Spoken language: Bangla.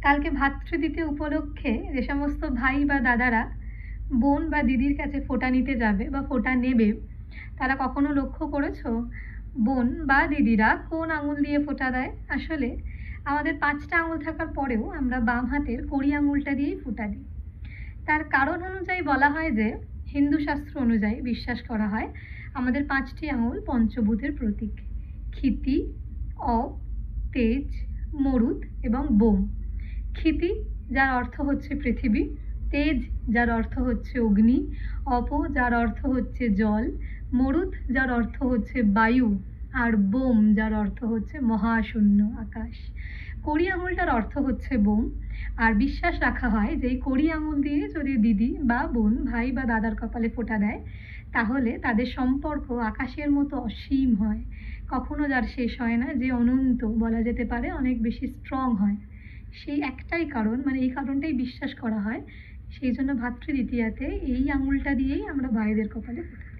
কালকে ভাতৃদ্বিতীয়া উপলক্ষে যে সমস্ত ভাই বা দাদারা বোন বা দিদির কাছে ফোঁটা নিতে যাবে বা ফোঁটা নেবে, তারা কখনো লক্ষ্য করেছো বোন বা দিদিরা কোন আঙুল দিয়ে ফোঁটা দেয়? আসলে আমাদের 5টা আঙুল থাকার পরেও আমরা বাম হাতের কড়ি আঙুলটা দিয়েই ফোঁটা দিই। তার কারণ অনুযায়ী বলা হয় যে হিন্দু শাস্ত্র অনুযায়ী বিশ্বাস করা হয় আমাদের 5টি আঙুল পঞ্চভূতের প্রতীক: ক্ষিতি, অ, তেজ, মরুত এবং বোম। ক্ষিতি যার অর্থ হচ্ছে পৃথিবী, তেজ যার অর্থ হচ্ছে অগ্নি, অপ যার অর্থ হচ্ছে জল, মরুত যার অর্থ হচ্ছে বায়ু, আর বোম যার অর্থ হচ্ছে মহাশূন্য আকাশ। কড়ি আঙুলটার অর্থ হচ্ছে বোম। আর বিশ্বাস রাখা হয় যে এই কড়ি আঙুল দিয়ে যদি দিদি বা বোন ভাই বা দাদার কপালে ফোঁটা দেয়, তাহলে তাদের সম্পর্ক আকাশের মতো অসীম হয়, কখনো যার শেষ হয় না, যে অনন্ত বলা যেতে পারে, অনেক বেশি স্ট্রং হয়। সেই একটাই কারণ, মানে এই কারণটাই বিশ্বাস করা হয়, সেই জন্য ভাতৃদ্বিতীয়াতে এই আঙুলটা দিয়েই আমরা ভাইদের কপালে ফোঁটা দিই।